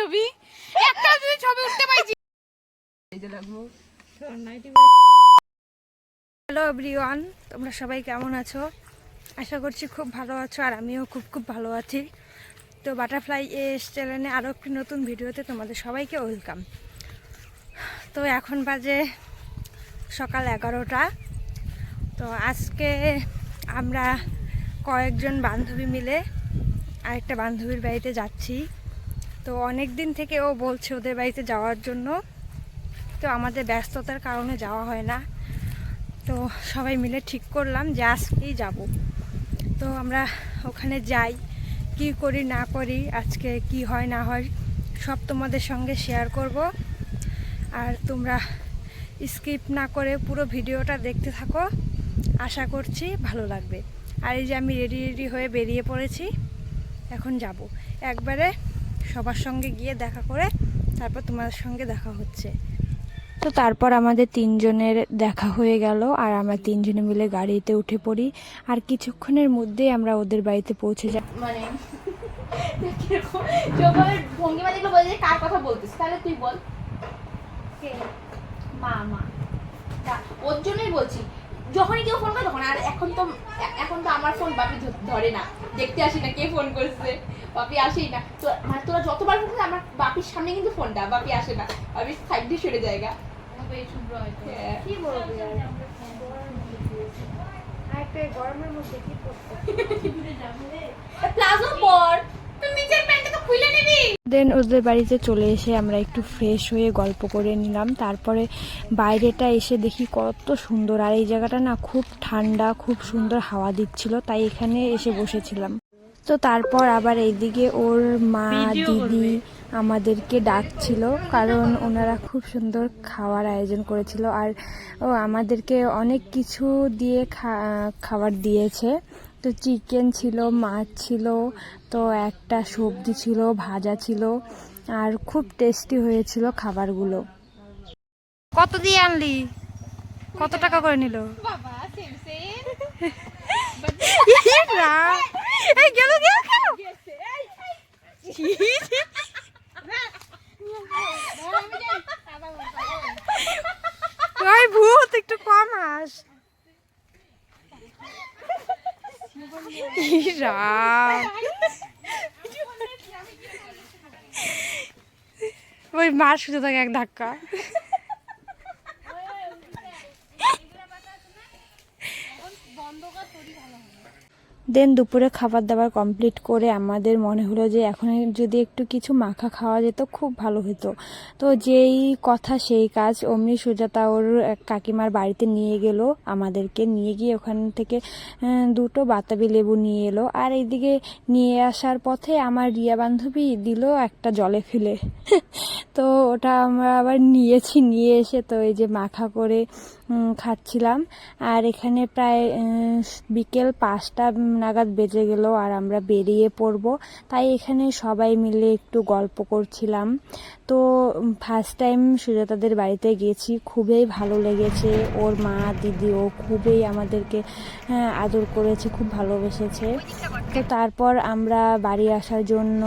ছবি, একটা যদি ছবি উঠতে পাইছি। হ্যালো এভরিওয়ান, তোমরা সবাই কেমন আছো? আশা করছি খুব ভালো আছো, আর আমিও খুব ভালো আছি। তো বাটারফ্লাই এস চ্যানেলে আরও একটি নতুন ভিডিওতে তোমাদের সবাইকে ওয়েলকাম। তো এখন বাজে সকাল 11টা। তো আজকে আমরা কয়েকজন বান্ধবী মিলে আরেকটা বান্ধবীর বাড়িতে যাচ্ছি। তো অনেক দিন থেকে ও বলছে ওদের বাড়িতে যাওয়ার জন্য, তো আমাদের ব্যস্ততার কারণে যাওয়া হয় না। তো সবাই মিলে ঠিক করলাম যে আজকেই যাব। তো আমরা ওখানে যাই, কি করি না করি, আজকে কি হয় না হয় সব তোমাদের সঙ্গে শেয়ার করব। আর তোমরা স্কিপ না করে পুরো ভিডিওটা দেখতে থাকো, আশা করছি ভালো লাগবে। আর এই যে আমি রেডি হয়ে বেরিয়ে পড়েছি, এখন যাব একবারে সবার সঙ্গে গিয়ে দেখা করে তারপর তোমাদের সঙ্গে দেখা হচ্ছে। তো তারপর আমাদের তিনজনের দেখা হয়ে গেল, আর আমরা তিনজনে মিলে গাড়িতে উঠে পড়ি। আর কিছুক্ষণের মধ্যেই আমরা ওদের বাড়িতে পৌঁছে যাই। মানে ভঙ্গিমা যেগুলো বলে কার কথা বলতিস, তাহলে তুই বল। মা মা ওর জন্যই বলছি, যখনই কেউ ফোন করে তখন। আর এখন তো আমার ফোন বাপি ধরে না, দেখতে আসি না কে ফোন করেছে, বাপি আসেই না। তো মানে তোরা যতবার ফোন করে আমার বাপির সামনে কিন্তু ফোনটা, বাপি আসে না, বাপি সাইড দিয়ে সরে জায়গা। কি বলবো গরমের মধ্যে কি প্লাজো পর তুই নিচের প্যান্টটা তো খুলে নিবি। দেন ওদের বাড়িতে চলে এসে আমরা একটু ফ্রেশ হয়ে গল্প করে নিলাম। তারপরে বাইরেটা এসে দেখি কত সুন্দর, আর এই জায়গাটা না খুব ঠান্ডা, খুব সুন্দর হাওয়া দিচ্ছিল, তাই এখানে এসে বসেছিলাম। তো তারপর আবার এইদিকে ওর মা দিদি আমাদেরকে ডাকছিল, কারণ ওনারা খুব সুন্দর খাওয়ার আয়োজন করেছিল। আর ও আমাদেরকে অনেক কিছু দিয়ে খাবার দিয়েছে। তো চিকেন ছিল, মাছ ছিল, তো একটা সবজি ছিল, ভাজা ছিল, আর খুব টেস্টি হয়েছিল খাবারগুলো। কত দিয়ে আনলি? কত টাকা করে নিল? ভূত একটু কম আস। ওই মার শুধু থাকে এক ধাক্কা। দেন দুপুরে খাবার দাবার কমপ্লিট করে আমাদের মনে হলো যে এখন যদি একটু কিছু মাখা খাওয়া যেত খুব ভালো হতো। তো যেই কথা সেই কাজ, অমনি সুজাতা ওর কাকিমার বাড়িতে নিয়ে গেল, আমাদেরকে নিয়ে গিয়ে ওখান থেকে দুটো বাতাবি লেবু নিয়ে এলো। আর এইদিকে নিয়ে আসার পথে আমার রিয়া বান্ধবী দিল একটা জলে ফেলে। তো ওটা আমরা আবার নিয়ে এসে তো এই যে মাখা করে খাচ্ছিলাম। আর এখানে প্রায় বিকেল 5টা নাগাদ বেজে গেল, আর আমরা বেরিয়ে পড়ব, তাই এখানে সবাই মিলে একটু গল্প করছিলাম। তো ফার্স্ট টাইম সুজাতাদের বাড়িতে গেছি, খুবই ভালো লেগেছে। ওর মা দিদিও খুবই আমাদেরকে আদর করেছে, খুব ভালোবেসেছে। তো তারপর আমরা বাড়ি আসার জন্য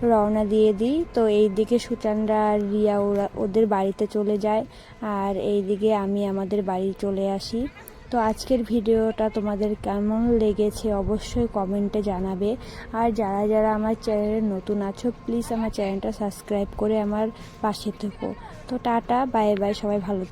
রওনা দিয়ে দিই। তো এই দিকে সুচান্দ্রা আর রিয়া ওদের বাড়িতে চলে যায়, আর এই দিকে আমি আমাদের বাড়ি চলে আসি। তো আজকের ভিডিওটা তোমাদের কেমন লেগেছে অবশ্যই কমেন্টে জানাবে। আর যারা আমার চ্যানেলে নতুন আছো, প্লিজ আমার চ্যানেলটা সাবস্ক্রাইব করে আমার পাশে থেকো। তো টাটা, বাই বাই, সবাই ভালো।